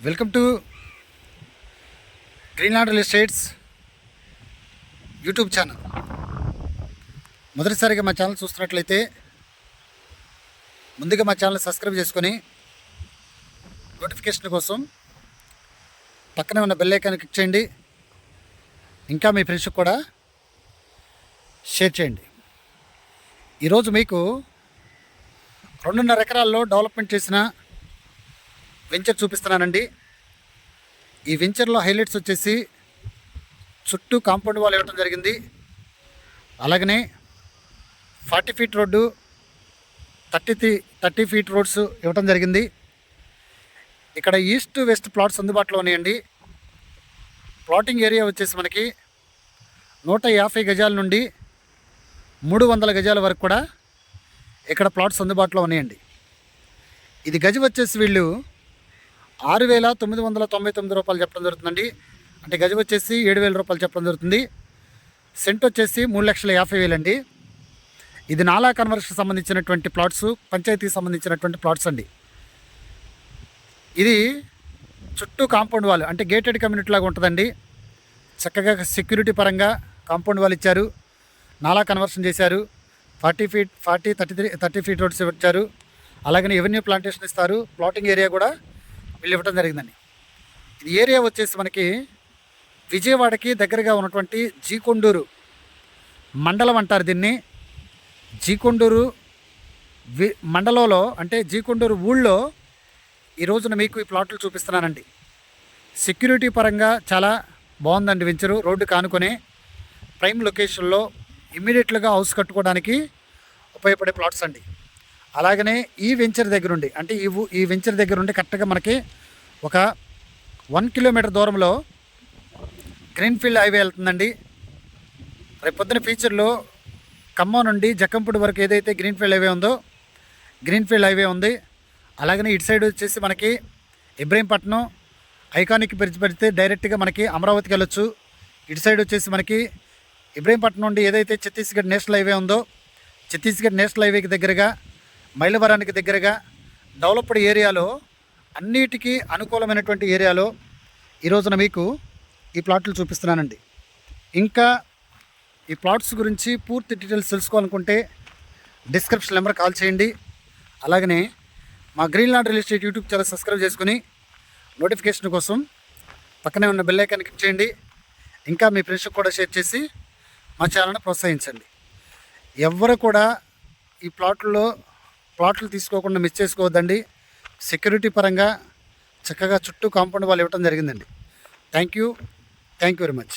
Welcome to Greenland real estates YouTube channel. మొదటిసారిగా మా channel చూస్తున్నట్లయితే ముందుగా మా ఛానల్ సబ్స్క్రైబ్ చేసుకొని నోటిఫికేషన్ కోసం పక్కనే ఉన్న బెల్ ఐకాన్ క్లిక్ చేయండి. ఇంకా మీ ఫ్రెండ్స్కి కూడా షేర్ చేయండి. ఈరోజు మీకు 2.5 ఎకరాల్లో డెవలప్మెంట్ చేసిన వెంచర్ చూపిస్తున్నానండి. ఈ వెంచర్లో హైలైట్స్ వచ్చేసి చుట్టూ కాంపౌండ్ వాల్ ఇవ్వడం జరిగింది. అలాగనే 40 ఫీట్ రోడ్డు, 30 ఫీట్ రోడ్స్ ఇవ్వడం జరిగింది. ఇక్కడ ఈస్ట్ వెస్ట్ ప్లాట్స్ అందుబాటులో ఉన్నాయండి. ప్లాటింగ్ ఏరియా వచ్చేసి మనకి 150 గజాల నుండి 300 గజాల వరకు కూడా ఇక్కడ ప్లాట్స్ అందుబాటులో ఉన్నాయండి. ఇది గజి వచ్చేసి వీళ్ళు 6,999 రూపాయలు చెప్పడం జరుగుతుందండి. అంటే గజి వచ్చేసి 7,000 రూపాయలు చెప్పడం జరుగుతుంది. సెంట్ వచ్చేసి 3,50,000 అండి. ఇది నాలా కన్వర్షన్ సంబంధించినటువంటి ప్లాట్స్, పంచాయతీకి సంబంధించినటువంటి ప్లాట్స్ అండి. ఇది చుట్టూ కాంపౌండ్ వాల్ అంటే గేటెడ్ కమ్యూనిటీ లాగా ఉంటుందండి. చక్కగా సెక్యూరిటీ పరంగా కాంపౌండ్ వాల్ ఇచ్చారు, నాలా కన్వర్షన్ చేశారు, 40 ఫీట్ 30 ఫీట్ రోడ్స్ ఇచ్చారు. అలాగనే ఎవెన్యూ ప్లాంటేషన్ ఇస్తారు. ప్లాటింగ్ ఏరియా కూడా వీళ్ళు ఇవ్వడం జరిగిందండి. ఇది ఏరియా వచ్చేసి మనకి విజయవాడకి దగ్గరగా ఉన్నటువంటి జీకొండూరు మండలం అంటారు దీన్ని. జీకొండూరు మండలంలో అంటే జీకొండూరు ఊళ్ళో ఈ రోజున మీకు ఈ ప్లాట్లు చూపిస్తున్నానండి. సెక్యూరిటీ పరంగా చాలా బాగుందండి వెంచరు. రోడ్డు కానుకొని ప్రైమ్ లొకేషన్లో ఇమ్మీడియట్గా హౌస్ కట్టుకోవడానికి ఉపయోగపడే ప్లాట్స్ అండి. అలాగనే ఈ వెంచర్ దగ్గరుండి అంటే ఈ వెంచర్ దగ్గరుండి కరెక్ట్గా మనకి ఒక 1 కిలోమీటర్ దూరంలో గ్రీన్ఫీల్డ్ హైవే వెళ్తుందండి. రేపు పొద్దున ఫ్యూచర్లో ఖమ్మం నుండి జక్కంపూడి వరకు ఏదైతే గ్రీన్ఫీల్డ్ హైవే ఉందో గ్రీన్ఫీల్డ్ హైవే ఉంది. అలాగనే ఇటు సైడ్ వచ్చేసి మనకి ఇబ్రహీంపట్నం ఐకానిక్ బ్రిడ్జ్ పెడితే డైరెక్ట్గా మనకి అమరావతికి వెళ్ళొచ్చు. ఇటు సైడ్ వచ్చేసి మనకి ఇబ్రహీంపట్నం నుండి ఏదైతే ఛత్తీస్గఢ్ నేషనల్ హైవే ఉందో ఛత్తీస్గఢ్ నేషనల్ హైవేకి దగ్గరగా మైలవరానికి దగ్గరగా డెవలప్డ్ ఏరియాలో అన్నిటికీ అనుకూలమైనటువంటి ఏరియాలో ఈ రోజున మీకు ఈ ప్లాట్లు చూపిస్తున్నానండి. ఇంకా ఈ ప్లాట్స్ గురించి పూర్తి డీటెయిల్స్ తెలుసుకోవాలనుకుంటే డిస్క్రిప్షన్ నెంబర్ కాల్ చేయండి. అలాగనే మా Greenland real estate YouTube channel subscribe చేసుకుని నోటిఫికేషన్ కోసం పక్కనే ఉన్న బెల్ ఐకాన్ క్లిక్ చేయండి. ఇంకా మీ ఫ్రెండ్స్కి కూడా షేర్ చేసి మా ఛానల్ని ప్రోత్సహించండి. ఎవరు కూడా ఈ ప్లాట్లు తీసుకోకుండా మిస్ చేసుకోవద్దండి. సెక్యూరిటీ పరంగా చక్కగా చుట్టూ కాంపౌండ్ వాళ్ళు ఇవ్వడం జరిగిందండి. Thank you very much.